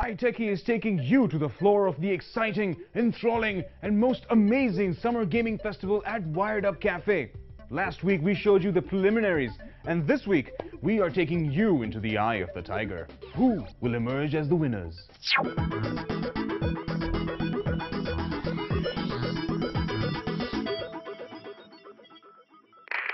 i-Techie is taking you to the floor of the exciting, enthralling and most amazing summer gaming festival at Wired Up Cafe. Last week we showed you the preliminaries, and this week we are taking you into the eye of the tiger. Who will emerge as the winners?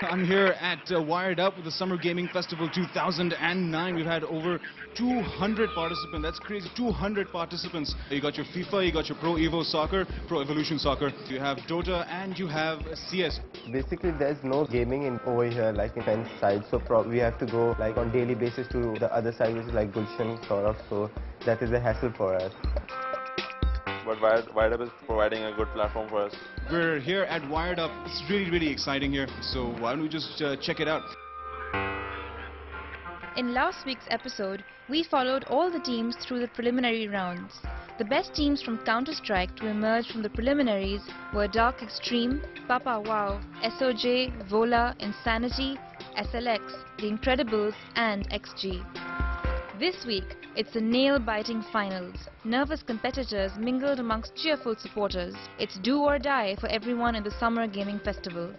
I'm here at Wired Up with the Summer Gaming Festival 2009. We've had over 200 participants. That's crazy, 200 participants. You got your FIFA, you got your Pro Evo Soccer, Pro Evolution Soccer. You have Dota and you have CS. Basically, there's no gaming over here like in fence side. So we have to go like on daily basis to the other side, which is like Gulshan sort of. So that is a hassle for us. But Wired Up is providing a good platform for us. We're here at Wired Up. It's really exciting here. So why don't we just check it out? In last week's episode, we followed all the teams through the preliminary rounds. The best teams from Counter-Strike to emerge from the preliminaries were Dark Extreme, Papa Wow, SOJ, Vola, Insanity, SLX, The Incredibles and XG. This week, it's the nail-biting finals. Nervous competitors mingled amongst cheerful supporters. It's do or die for everyone in the Summer Gaming Festival.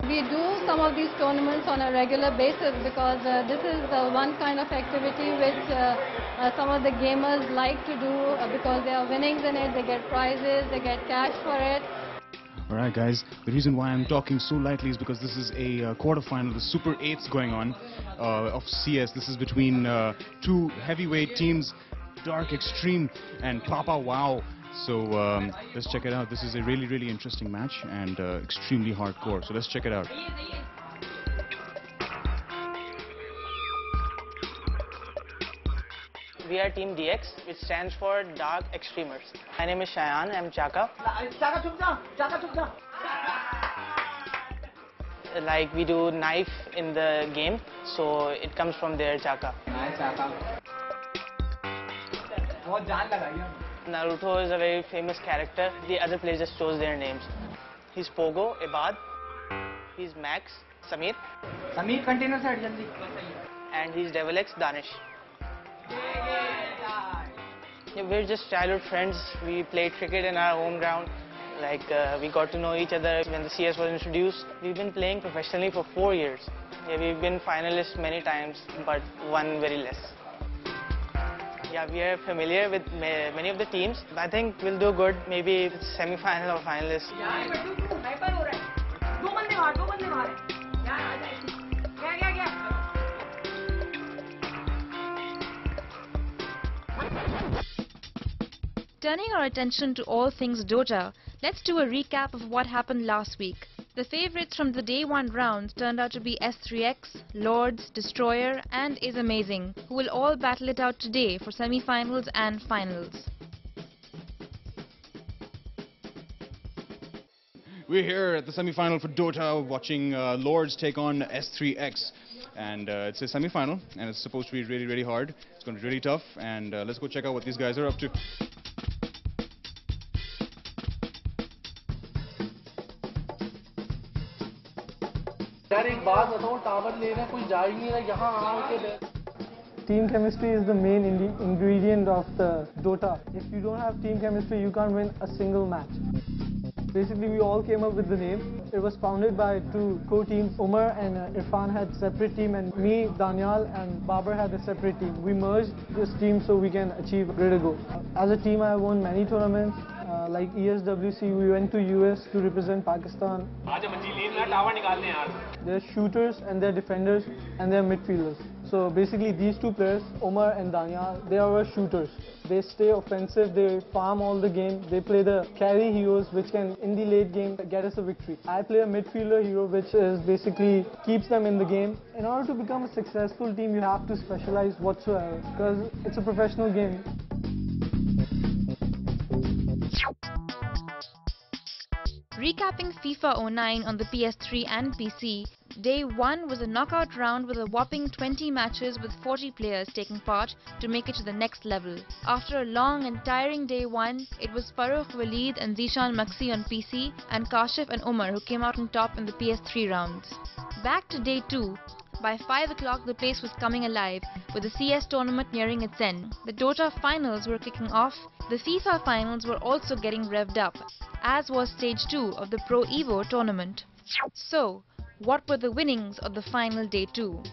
We do some of these tournaments on a regular basis because this is one kind of activity which some of the gamers like to do because there are winnings in it, they get prizes, they get cash for it. Alright guys, the reason why I'm talking so lightly is because this is a quarterfinal, the Super 8s going on of CS. This is between two heavyweight teams, Dark Extreme and Papa Wow. So let's check it out. This is a really interesting match and extremely hardcore. So let's check it out. We are Team DX, which stands for Dark Extremers. My name is Shayan, I'm Chaka. Like we do knife in the game, so it comes from there, Chaka. Naruto is a very famous character. The other players just chose their names. He's Pogo, Ibad. He's Max, Samir. Samir, container side, jaldi. And he's Devil X, Danish. Yeah, we're just childhood friends. We played cricket in our home ground. Like we got to know each other when the CS was introduced. We've been playing professionally for 4 years. Yeah, we've been finalists many times, but won very less. Yeah, we are familiar with many of the teams. I think we'll do good. Maybe it's semi-final or finalist. Turning our attention to all things Dota, let's do a recap of what happened last week. The favorites from the day 1 rounds turned out to be S3X, Lords, Destroyer and Is Amazing, who will all battle it out today for semi-finals and finals. We're here at the semi-final for Dota, watching Lords take on S3X. And it's a semi-final, and it's supposed to be really hard. It's going to be really tough, and let's go check out what these guys are up to. Team chemistry is the main ingredient of the Dota. If you don't have team chemistry, you can't win a single match. Basically, we all came up with the name. It was founded by 2 co-teams. Umar and Irfan had separate team, and me, Danial and Babar had a separate team. We merged this team so we can achieve greater goals. As a team, I won many tournaments. Like ESWC, we went to US to represent Pakistan. They're shooters and they're defenders and they're midfielders. So basically these 2 players, Omar and Danya, they are our shooters. They stay offensive, they farm all the game, they play the carry heroes which can in the late game get us a victory. I play a midfielder hero which is basically keeps them in the game. In order to become a successful team you have to specialize whatsoever because it's a professional game. Recapping FIFA 09 on the PS3 and PC, Day 1 was a knockout round with a whopping 20 matches with 40 players taking part to make it to the next level. After a long and tiring Day 1, it was Farooq Waleed and Zishan Maksi on PC and Kashif and Umar who came out on top in the PS3 rounds. Back to Day 2, By 5 o'clock, the place was coming alive, with the CS tournament nearing its end. The Dota finals were kicking off, the FIFA finals were also getting revved up, as was stage 2 of the Pro Evo tournament. So, what were the winnings of the final day 2?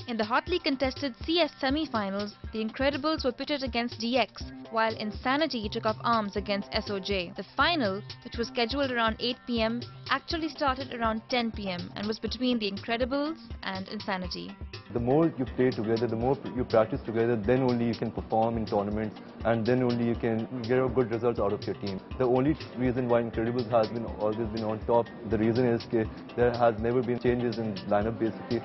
In the hotly contested CS semi-finals, the Incredibles were pitted against DX, while Insanity took up arms against SOJ. The final, which was scheduled around 8 PM, actually started around 10 PM and was between the Incredibles and Insanity. The more you play together, the more you practice together, then only you can perform in tournaments, and then only you can get a good results out of your team. The only reason why Incredibles has always been on top, the reason is that there has never been changes in lineup basically.